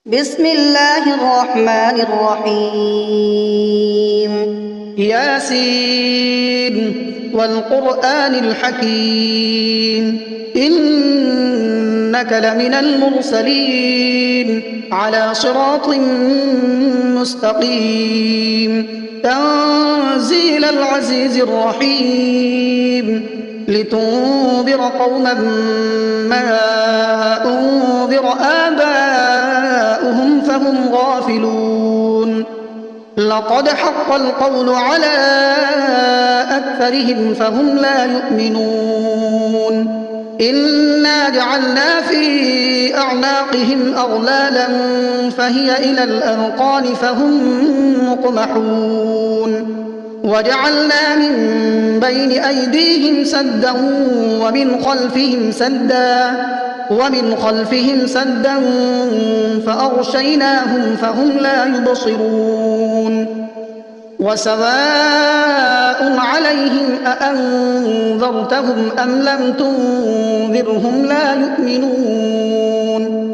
بسم الله الرحمن الرحيم ياسين والقرآن الحكيم إنك لمن المرسلين على صراط مستقيم تنزيل العزيز الرحيم لتنذر قوما ما أنذر آباؤهم فهم غافلون لقد حق القول على أكثرهم فهم لا يؤمنون إنا جعلنا في أعناقهم أغلالا فهي إلى الأذقان فهم مقمحون وجعلنا من بين أيديهم سدا ومن خلفهم سدا فأغشيناهم فهم لا يبصرون وسواء عليهم أأنذرتهم أم لم تنذرهم لا يؤمنون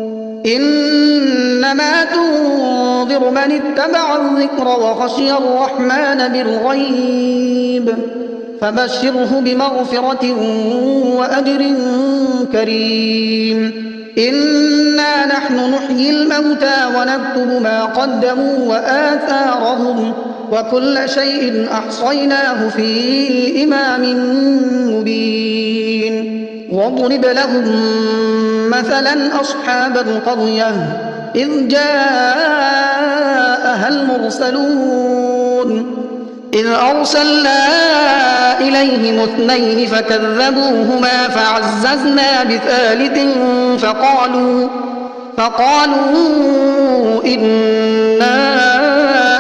إنما تنذر من اتبع الذكر وخشي الرحمن بالغيب فبشره بمغفرة وأجر كريم إنا نحن نحيي الموتى ونكتب ما قدموا وآثارهم وكل شيء أحصيناه في إمام مبين واضرب لهم مثلا أصحاب القرية إذ جاءها المرسلون إذ أرسلنا إليهم اثنين فكذبوهما فعززنا بثالث فقالوا إنا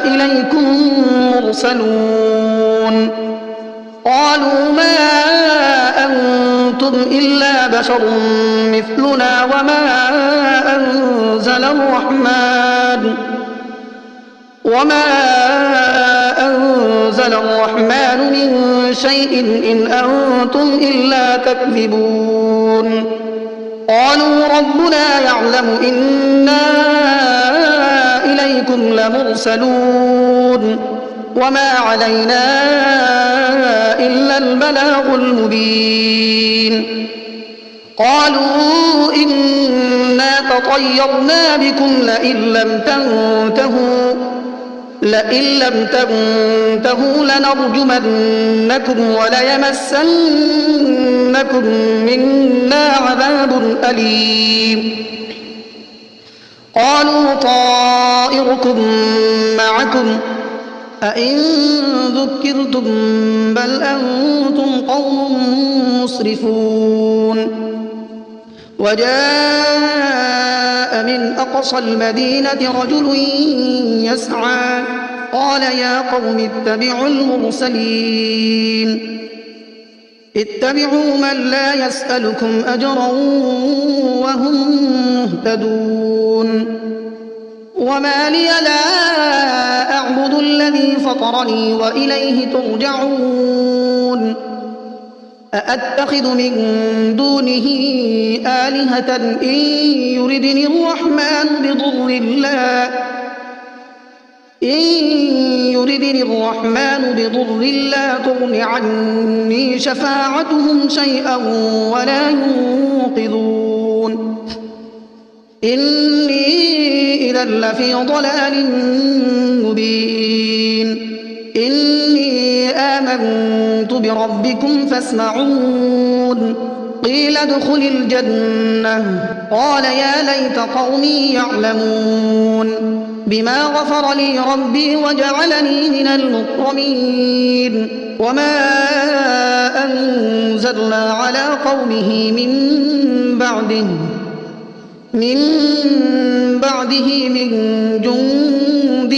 إليكم مرسلون قالوا ما أنتم إلا بشر مثلنا وما أنزل الرحمن من شيء إن أنتم إلا تكذبون قالوا ربنا يعلم إنا إليكم لمرسلون وما علينا إلا البلاغ المبين قالوا إنا تطيرنا بكم لئن لم تنتهوا لنرجمنكم وليمسنكم منا عذاب أليم قالوا طائركم معكم أئن ذكرتم بل أنتم قوم مسرفون وجاء من أقصى المدينة رجل يسعى قال يا قوم اتبعوا المرسلين اتبعوا من لا يسألكم أجرا وهم مهتدون وما لي لا أعبد الذي فطرني وإليه ترجعون أأتخذ من دونه آلهة إن يردني الرحمن بضر لا تغن عني شفاعتهم شيئا ولا ينقذون إني إذا لفي ضلال مبين إني آمنت بربكم فاسمعون قيل ادخل الجنة قال يا ليت قومي يعلمون بما غفر لي ربي وجعلني من المكرمين وما أنزلنا على قومه من بعده من جند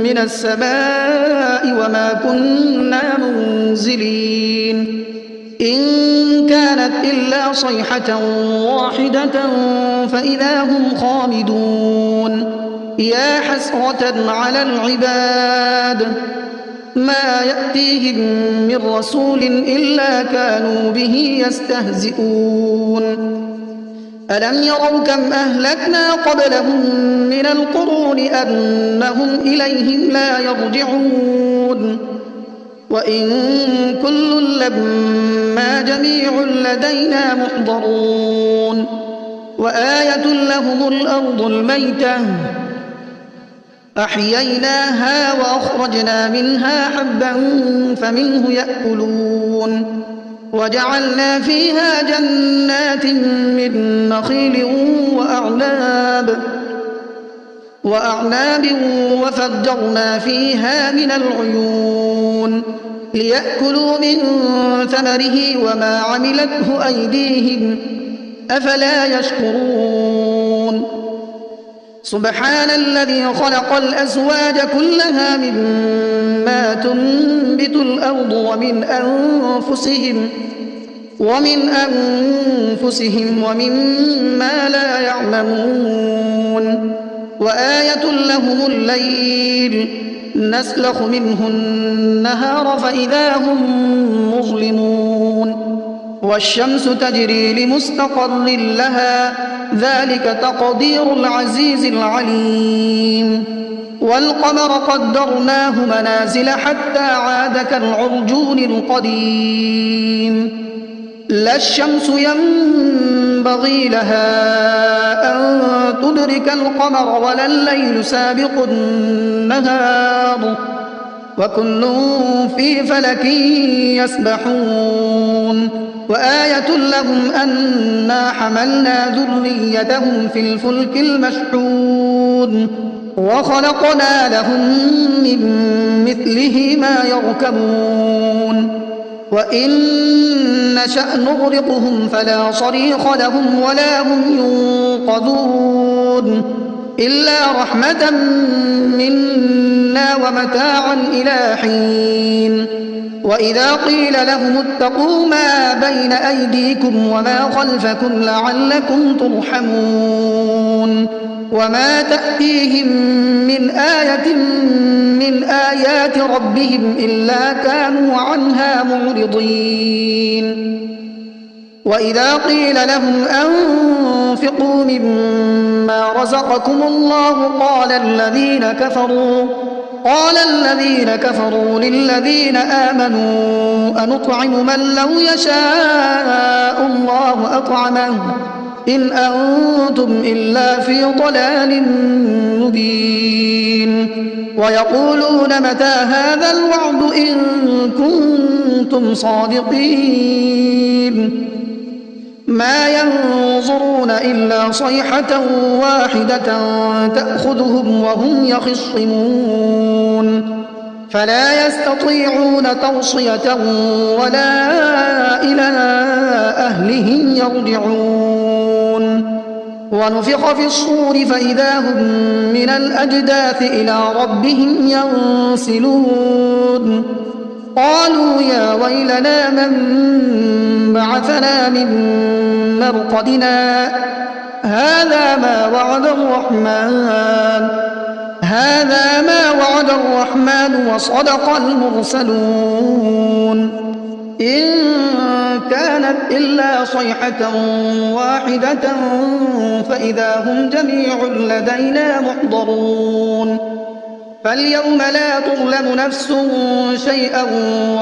من السماء وما كنا منزلين إن كانت إلا صيحة واحدة فإذا هم خامدون يا حسرة على العباد ما يأتيهم من رسول إلا كانوا به يستهزئون ألم يروا كم أهلكنا قبلهم من القرون أنهم إليهم لا يرجعون وإن كل لما جميع لدينا محضرون وآية لهم الأرض الميتة أحييناها وأخرجنا منها حبا فمنه يأكلون وجعلنا فيها جنات من نخيل وأعناب وفجرنا فيها من العيون ليأكلوا من ثمره وما عملته أيديهم أفلا يشكرون سبحان الذي خلق الأزواج كلها مما تنبت الأرض ومن أنفسهم ومما لا يعلمون وآية لهم الليل نسلخ منه النهار فإذا هم مظلمون والشمس تجري لمستقر لها ذلك تقدير العزيز العليم والقمر قدرناه منازل حتى عاد كالعرجون القديم لا الشمس ينبغي لها أن تدرك القمر ولا الليل سابق النهار وكل في فلك يسبحون وآية لهم أنا حملنا ذريتهم في الفلك المشحون وخلقنا لهم من مثله ما يركبون وإن نشأ نغرقهم فلا صريخ لهم ولا هم ينقذون إلا رحمة منا ومتاعا إلى حين وإذا قيل لهم اتقوا ما بين أيديكم وما خلفكم لعلكم ترحمون وما تأتيهم من آية من آيات ربهم إلا كانوا عنها معرضين وإذا قيل لهم أنفقوا مما رزقكم الله قال الذين كفروا للذين آمنوا أنطعم من لو يشاء الله أطعمه إن أنتم إلا في ضلال مبين ويقولون متى هذا الوعد إن كنتم صادقين ما ينظرون إلا صيحة واحدة تأخذهم وهم يخصمون فلا يستطيعون توصية ولا إلى أهلهم يرجعون ونفخ في الصور فإذا هم من الأجداث إلى ربهم ينسلون قالوا يا ويلنا من بعثنا من مرقدنا هذا ما وعد الرحمن وصدق المرسلون إن كانت إلا صيحة واحدة فإذا هم جميع لدينا محضرون فاليوم لا تظلم نفس شيئا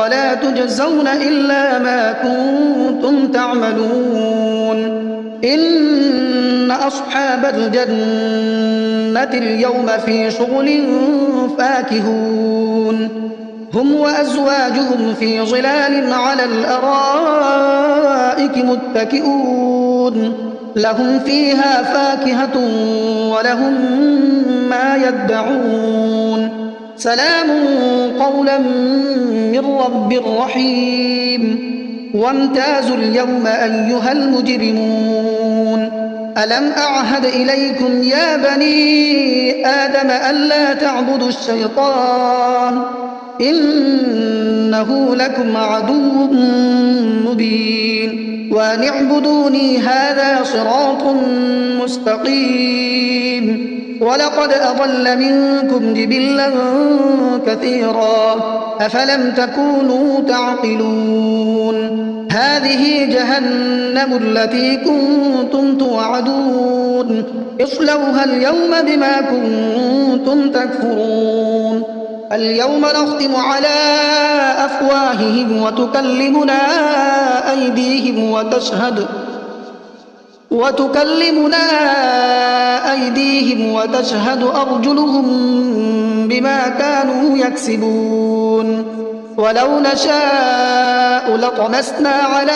ولا تجزون إلا ما كنتم تعملون إن أصحاب الجنة اليوم في شغل فاكهون هم وأزواجهم في ظلال على الأرائك متكئون لهم فيها فاكهة ولهم ما يدعون سلام قولا من رب رحيم وامتازوا اليوم أيها المجرمون ألم أعهد إليكم يا بني آدم ألا تعبدوا الشيطان إنه لكم عدو مبين وأن اعبدوني هذا صراط مستقيم ولقد أضل منكم جبلا كثيرا أفلم تكونوا تعقلون هذه جهنم التي كنتم توعدون اصلوها اليوم بما كنتم تكفرون اليوم نختم على أفواههم وتكلمنا أيديهم وتشهد أرجلهم بما كانوا يكسبون ولو نشاء لطمسنا على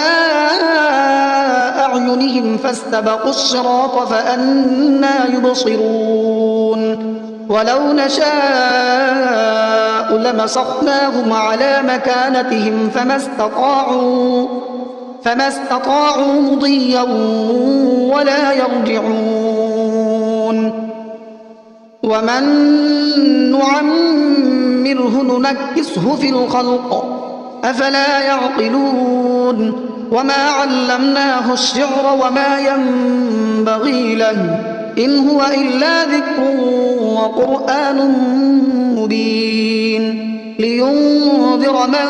أعينهم فاستبقوا الصراط فأنى يبصرون ولو نشاء لمسخناهم على مكانتهم فما استطاعوا مضيا ولا يرجعون ومن نعمره ننكسه في الخلق أفلا يعقلون وما علمناه الشعر وما ينبغي له إن هو إلا ذكر وقرآن مبين لينذر من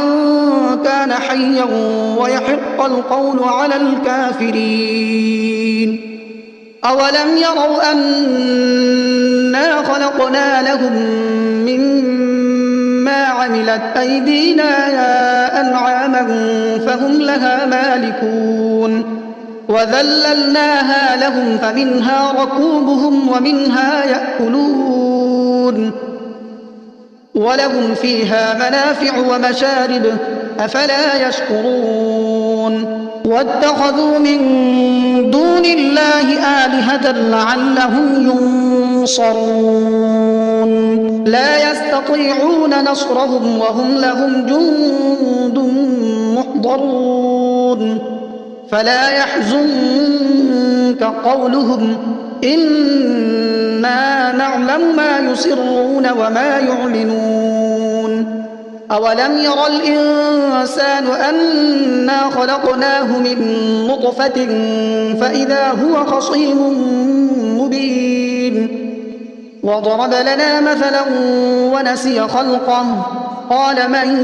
كان حيا ويحق القول على الكافرين أولم يروا أنا خلقنا لهم مما عملت أيدينا أنعاما فهم لها مالكون وذللناها لهم فمنها ركوبهم ومنها يأكلون ولهم فيها منافع ومشارب أفلا يشكرون واتخذوا من دون الله آلهة لعلهم ينصرون لا يستطيعون نصرهم وهم لهم جند محضرون فلا يحزنك قولهم إنا نعلم ما يسرون وما يعلنون أولم ير الإنسان أنا خلقناه من نطفة فإذا هو خصيم مبين وضرب لنا مثلا ونسي خلقه قال من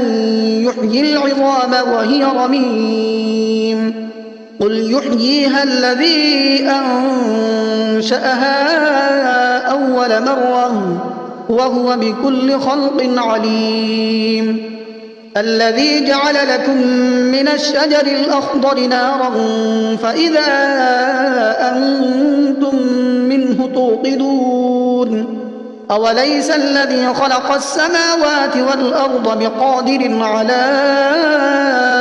يحيي العظام وهي رميم قل يحييها الذي أنشأها أول مرة وهو بكل خلق عليم الذي جعل لكم من الشجر الأخضر نارا فإذا أنتم منه توقدون أوليس الذي خلق السماوات والأرض بقادر على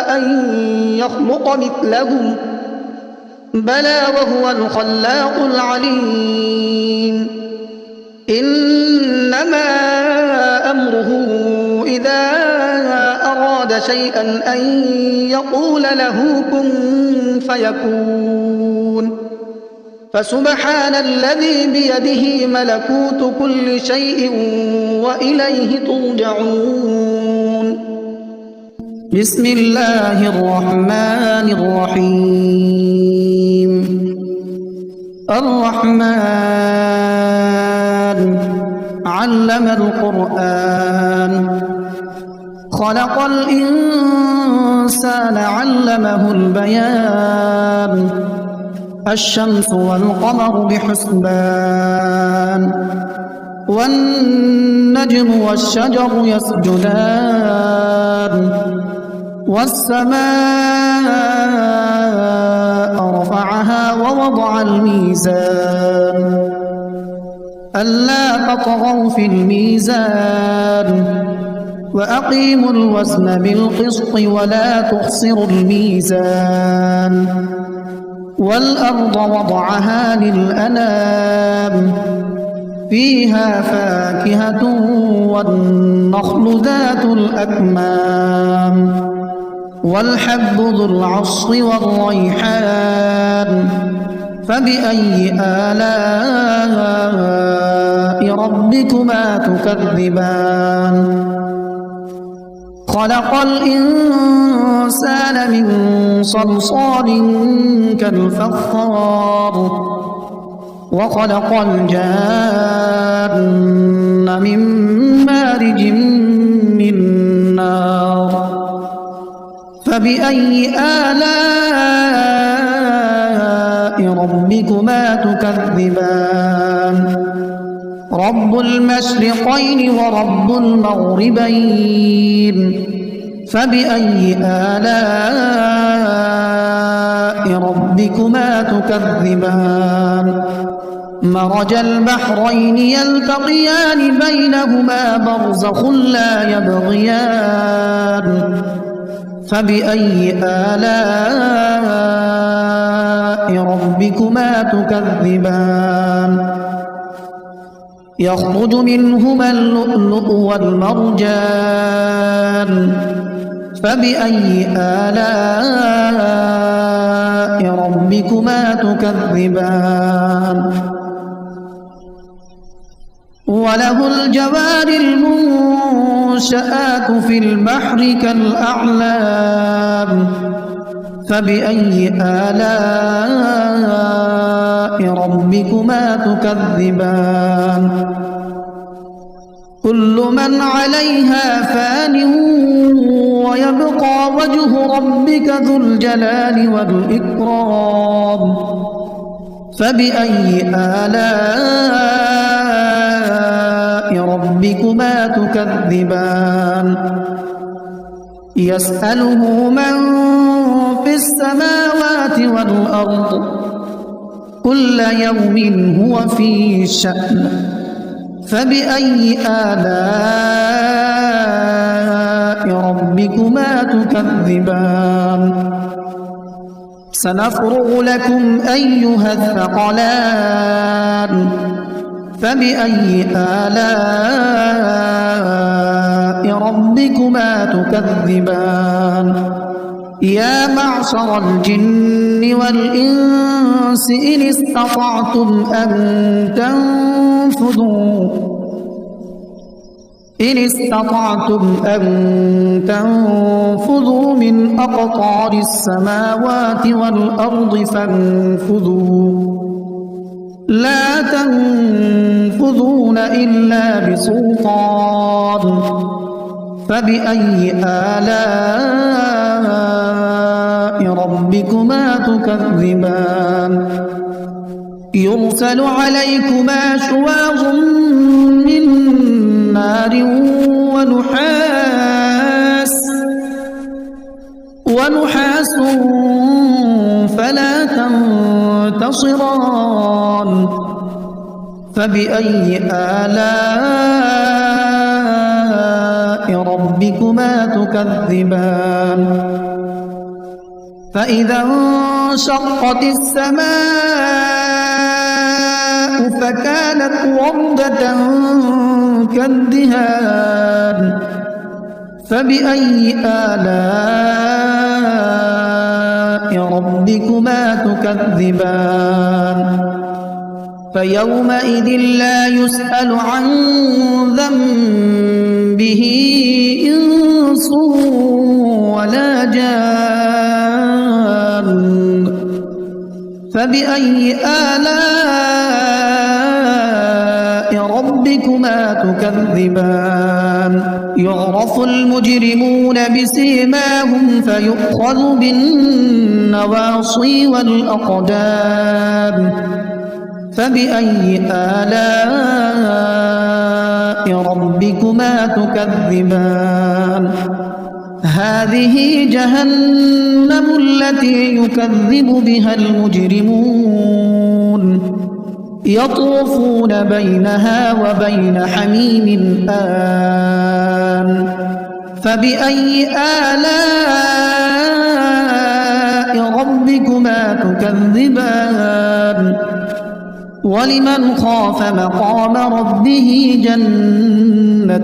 أن يخلق مثلهم بلى وهو الخلاق العليم إنما أمره إذا أراد شيئا أن يقول له كن فيكون فسبحان الذي بيده ملكوت كل شيء وإليه ترجعون بسم الله الرحمن الرحيم الرحمن علم القرآن خلق الإنسان علمه البيان الشمس والقمر بحسبان والنجم والشجر يسجدان والسماء رفعها ووضع الميزان ألا تطغوا في الميزان وأقيموا الوزن بالقسط ولا تخسروا الميزان والأرض وضعها للأنام فيها فاكهة والنخل ذات الأكمام والحب ذو العصف والريحان فبأي آلاء ربكما تكذبان خلق الإنسان من صلصال كالفخار وخلق الجان من مارج من نار فبأي آلاء ربكما تكذبان رب المشرقين ورب المغربين فبأي آلاء ربكما تكذبان مرج البحرين يلتقيان بينهما برزخ لا يبغيان فبأي آلاء ربكما تكذبان يخرج منهما اللؤلؤ والمرجان فبأي آلاء ربكما تكذبان وله الجوار المنشآت في البحر كالأعلام فبأي آلاء ربكما تكذبان كل من عليها فان ويبقى وجه ربك ذو الجلال والإكرام فبأي آلاء ربكما تكذبان يسأله من في السماوات والأرض كل يوم هو في شأن فبأي آلاء ربكما تكذبان سنفرغ لكم أيها الثقلان فبأي آلاء ربكما تكذبان يا معشر الجن والإنس إن استطعتم أن تنفذوا من أقطار السماوات والأرض فانفذوا لا تنفذون إلا بسلطان فبأي آلاء ربكما تكذبان يرسل عليكما شواظ من نار ونحاس فلا تنتصران فبأي آلاء ربكما تكذبان فإذا انشقت السماء فكانت وردة كالدهان فبأي آلاء ربكما تكذبان فيومئذ لا يسأل عن ذنبه إنس ولا جان فبأي آلاء ربكما تكذبان يعرف المجرمون بسيماهم فيؤخذ بالنواصي والأقدام فبأي آلاء ربكما تكذبان هذه جهنم التي يكذب بها المجرمون يطوفون بينها وبين حميم آن فبأي آلاء ربكما تكذبان ولمن خاف مقام ربه جنتان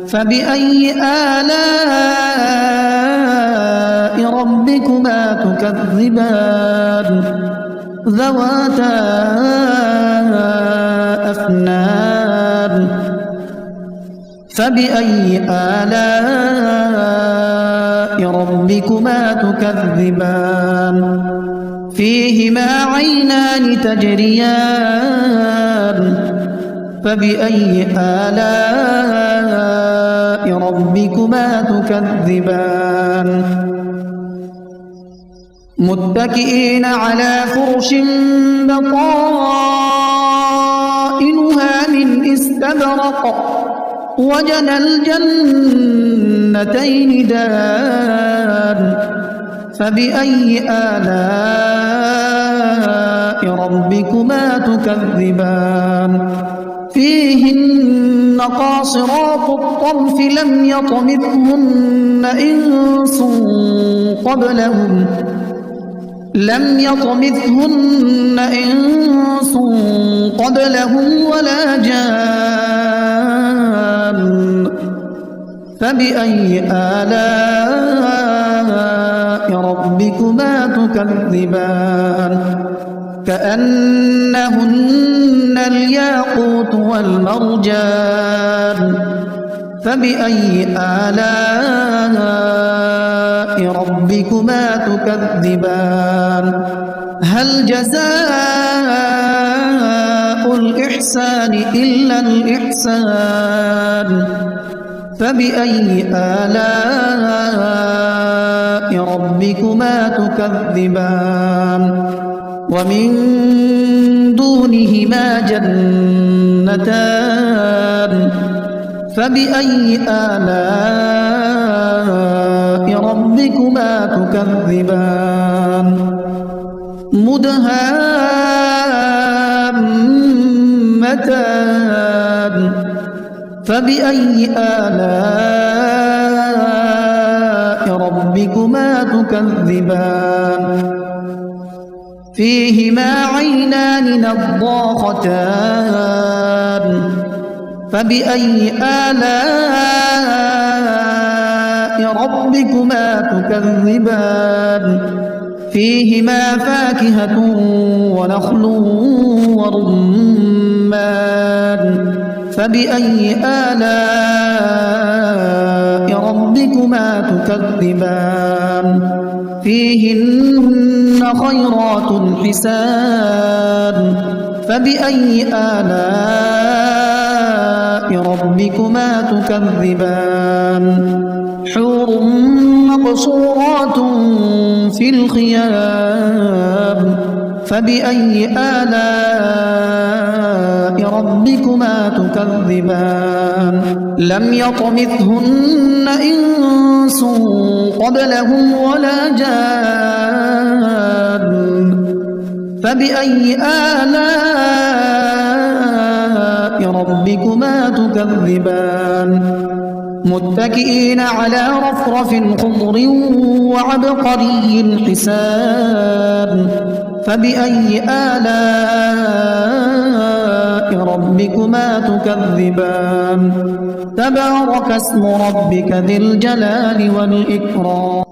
فبأي آلاء ربكما تكذبان ذواتا أفنان فبأي آلاء ربكما تكذبان فيهما عينان تجريان فبأي آلاء ربكما تكذبان متكئين على فرش بطائنها من استبرق وجنى الجنتين دان فبأي آلاء ربكما تكذبان فيهن قاصرات الطرف لم يطمثهن إنس قبلهم ولا جان فبأي آلاء ربكما تكذبان كأنهن الياقوت والمرجان فبأي آلاء ربكما تكذبان هل جزاء الإحسان إلا الإحسان فبأي آلاء ربكما تكذبان ومن دونهما جنتان فبأي آلاء ربكما تكذبان مدهامتان فبأي آلاء ربكما تكذبان فيهما عينان نضاختان فبأي آلاء ربكما تكذبان فيهما فاكهة ونخل ورمان فبأي آلاء ربكما تكذبان فيهن خيرات حسان فبأي آلاء ربكما تكذبان حور مقصورات في الخيام فبأي آلاء ربكما تكذبان لم يطمثهن إنس قبلهم ولا جان فبأي آلاء ربكما تكذبان متكئين على رفرف خضر وعبقري حسان فبأي آلاء ربكما تكذبان تبارك اسم ربك ذي الجلال والإكرام